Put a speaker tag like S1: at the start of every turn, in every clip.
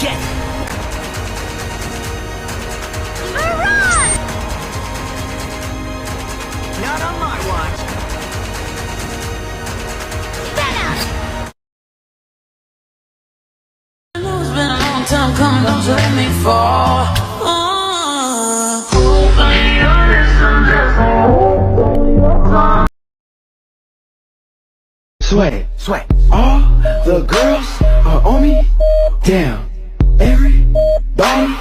S1: Get! Not on my watch.
S2: It's been a long time coming, don't you let me fall.
S3: Sweat, sweat. All the girls are on me. Damn. Everybody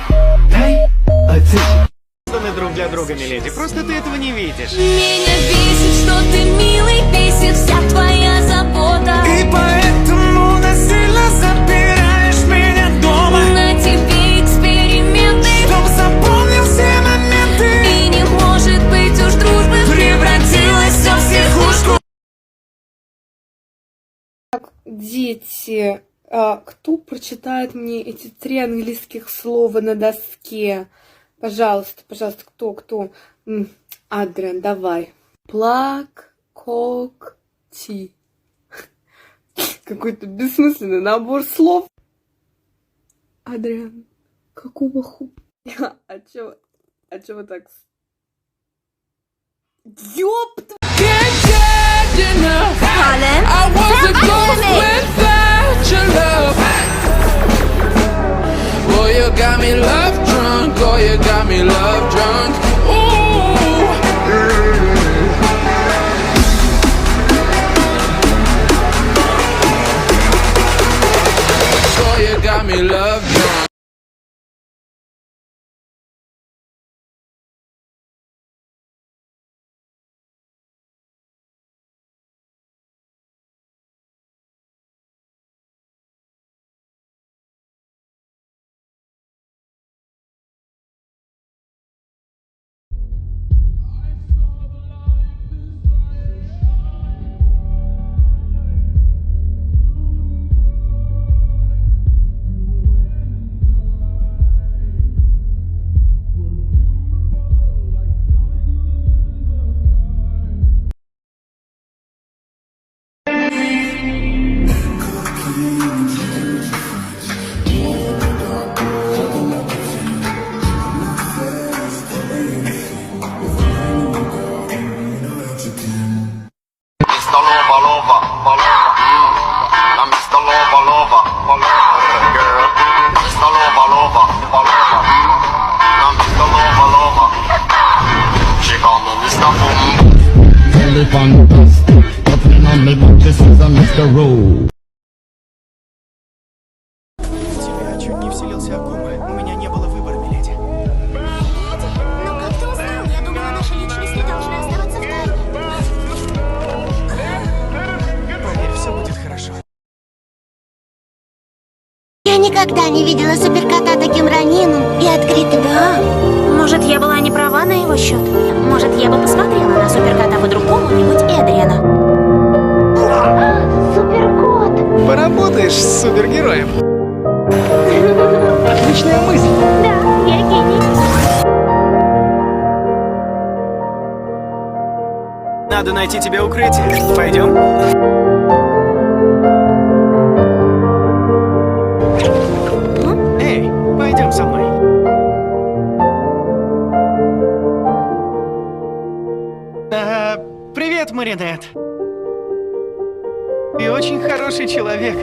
S3: pay attention.
S1: Мы друг для друга, миледи. Просто ты этого не видишь.
S4: Меня бесит, что ты милый, бесит вся твоя забота.
S5: И поэтому насильно запираешь меня дома.
S4: На тебе эксперименты,
S5: Чтоб запомнил все моменты.
S4: и не может быть уж дружбы
S5: Превратилась в психушку.
S6: Дети, кто прочитает мне эти 3 английских слова на доске? Пожалуйста, пожалуйста, кто? Адриан, давай. Плак, когти. Какой-то бессмысленный набор слов. Адриан, какого А чё вы так... Ёпт!
S4: Colin,
S2: I was a ghost without your love. Oh, you got me love drunk. Oh, you got me love drunk. Ooh. Oh, you got me love drunk.
S1: Тебя чуть не вселился в губы. У меня не было выбора, миледи.
S7: Миледи? Но как ты узнал? Я думала, наши личности должны оставаться в тайне.
S1: Поверь, все будет хорошо.
S7: Я никогда не видела суперкота таким ранимым и открытым.
S8: Да, может, я была не права на его счет. Может, я бы посмотрела на суперкота по-другому, не будь Эдриана.
S7: Суперкот!
S1: Поработаешь с супергероем. Отличная мысль.
S7: Да, я гений.
S1: Надо найти тебе укрытие. Пойдем? Эй, пойдем со мной. Привет, Маринет. Ты очень хороший человек.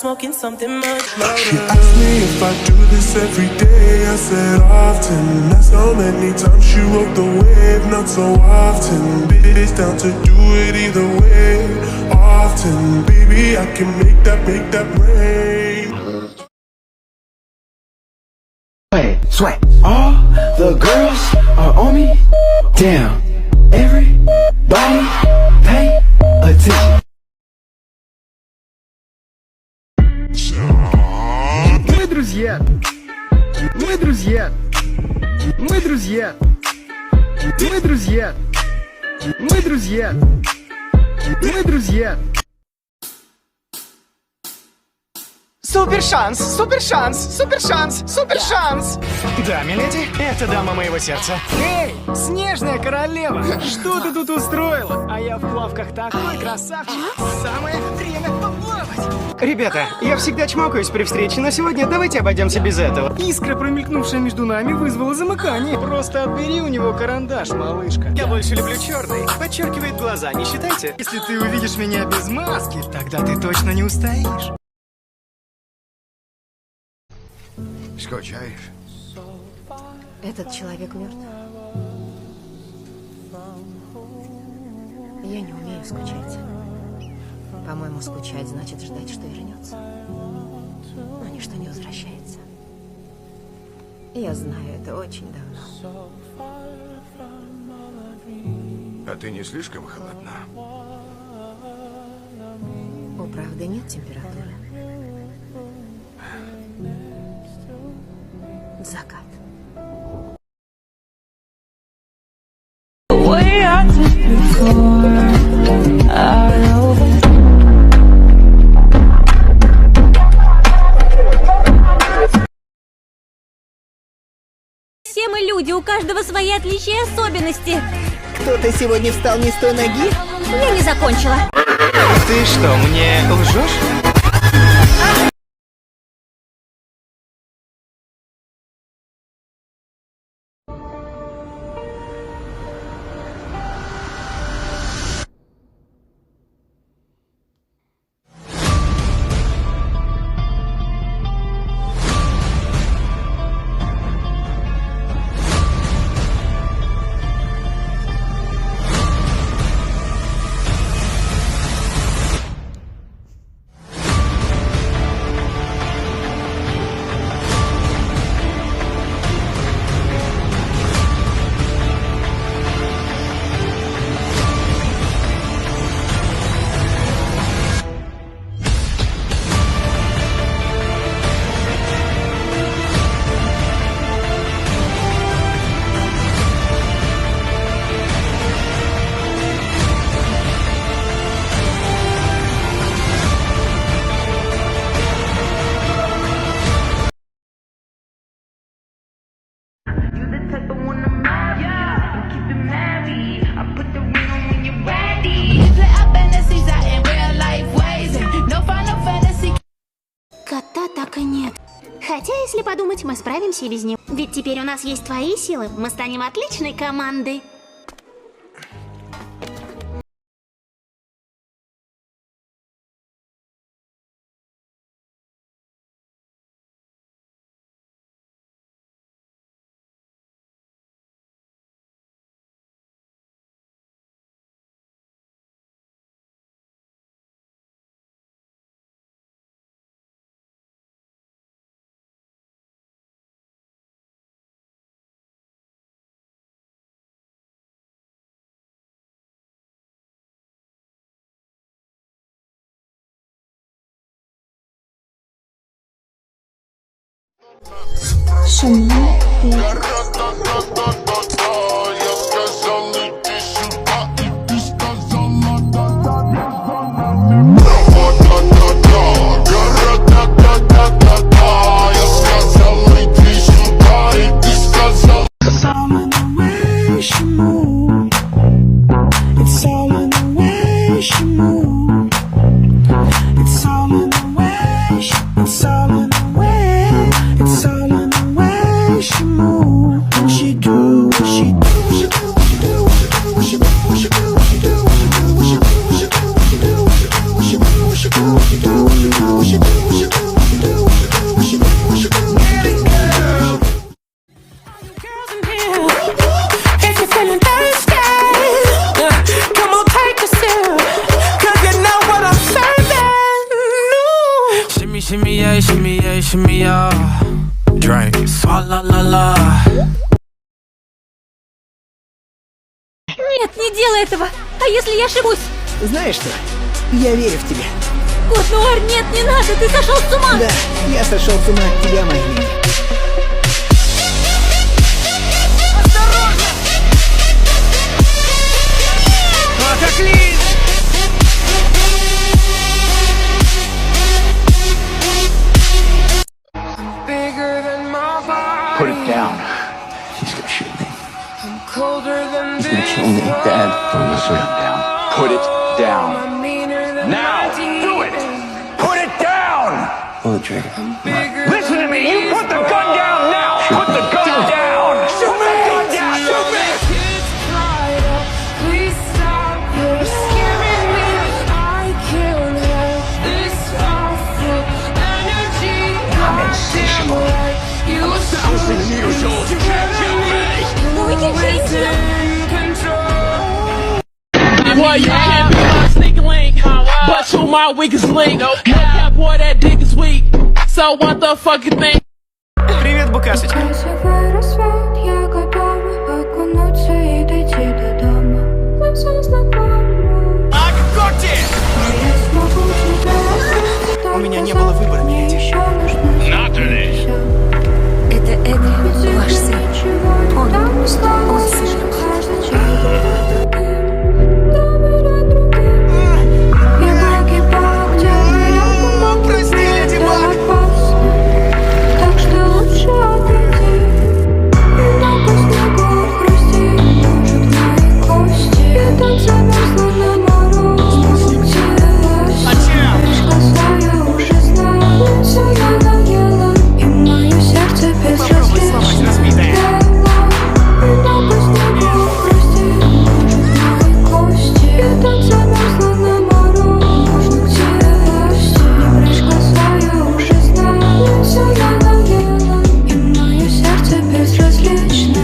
S5: Smoking something much louder. She asked me if I do this every day. I said often. Not so many times she rode the wave. Not so often. Bitch down to do it either way. Often, baby, I can make that rain.
S3: Sweat. All the girls are on me. Damn. Everybody pay attention.
S1: Мы друзья. Мы друзья. Мы друзья. Мы друзья. Мы друзья. Мы друзья. Супер шанс, супер шанс, супер шанс, супер шанс! Да, миледи, это дама моего сердца. Эй, снежная королева, что ты тут устроила? А я в плавках такой красавчик. Самое время поплавать. Ребята, я всегда чмокаюсь при встрече, но сегодня давайте обойдемся без этого. Искра, промелькнувшая между нами, вызвала замыкание. Просто отбери у него карандаш, малышка. Я больше люблю черный. Подчеркивает глаза, не считайте? Если ты увидишь меня без маски, тогда ты точно не устоишь.
S9: Скучаешь?
S10: Этот человек мертв. Я не умею скучать. По-моему, скучать значит ждать, что вернется. Но ничто не возвращается. Я знаю это очень давно.
S9: А ты не слишком холодна?
S10: У правды нет температуры. Закат.
S8: Все мы люди, у каждого свои отличия и особенности.
S11: Кто-то сегодня встал не с той ноги?
S8: Я не закончила.
S1: Ты что, мне лжешь?
S7: Кота так и нет. Хотя, если подумать, мы справимся и без него. Ведь теперь у нас есть твои силы. Мы станем отличной командой.
S2: Shimmy yeah, shimmy yeah, shimmy yeah. Drink. Swalla la la.
S8: Нет, не делай этого. А если я ошибусь?
S11: Знаешь что? Я верю в тебя.
S8: Кот Нуар, нет, не надо, ты сошел с ума.
S11: Да, я сошел с ума от тебя, моя леди.
S12: Put the gun down. Put it down. Now! Do it! Put it down!
S3: Pull the trigger.
S12: Listen to me! You put the gun down now! Put the gun down! Shoot the gun down! Shoot me!
S2: Please stop. You're scaring me. I can't help this awful energy.
S12: I'm insatiable.
S2: You
S12: 1,000 years old. You can't kill me!
S7: We can change you.
S2: Boy, you can't be my sneaking link, but you my weakest link. No cap, boy, that dick is weak. So what the fuck you think?
S1: Привет, букашечка.
S2: Красивый рассвет, я готова окунуться и дойти до дома. Лицо знакомо.
S1: А к когти!
S2: Я смогу тебя.
S1: У меня не было выбора, миледи.
S2: Натали!
S10: Это Эдри, ваш сын. Он сожрал.
S1: Прости, леди Баг.
S2: Так что лучше отойди. Много снегу хрустит, может, мои кости. Я так замерзла на морозе. Пришла своя, уже знаю. Все я наела, и мое сердце безразлично. Много снегу хрустит, может, мои кости. Я так замерзла на морозе. Пришла своя, уже знаю. Все я наела, и мое сердце безразлично.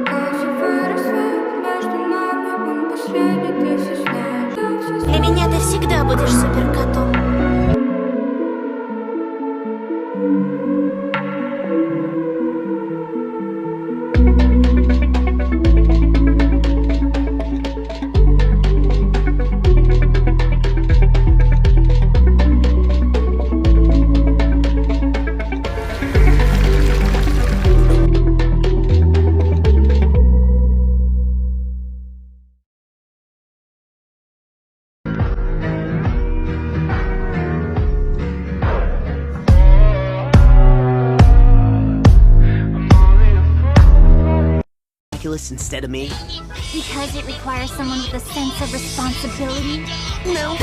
S2: Показывай рассвет между нами, он последний, ты все знаешь.
S7: Для меня ты всегда будешь суперкотом.
S11: Instead of me?
S8: Because it requires someone with a sense of responsibility?
S7: No.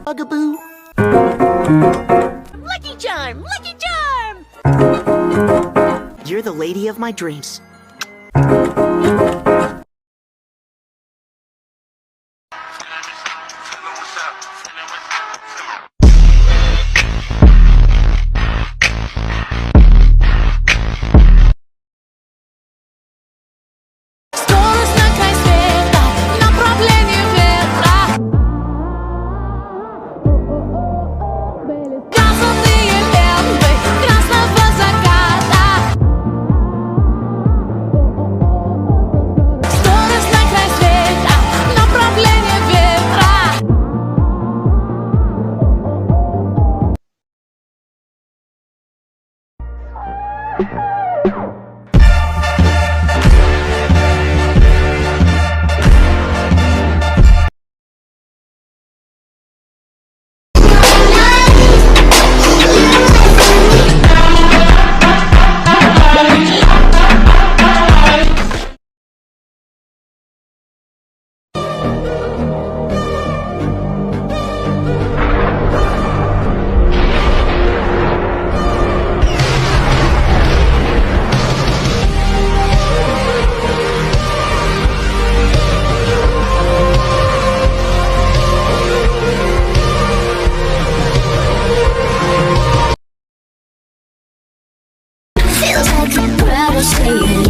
S11: Bugaboo.
S7: Lucky charm! Lucky charm!
S11: You're the lady of my dreams.
S2: Скорость на край света, направление ветра. Газовые ленты красного заката. Скорость на край света, направление ветра.
S13: Feels like a proud to stay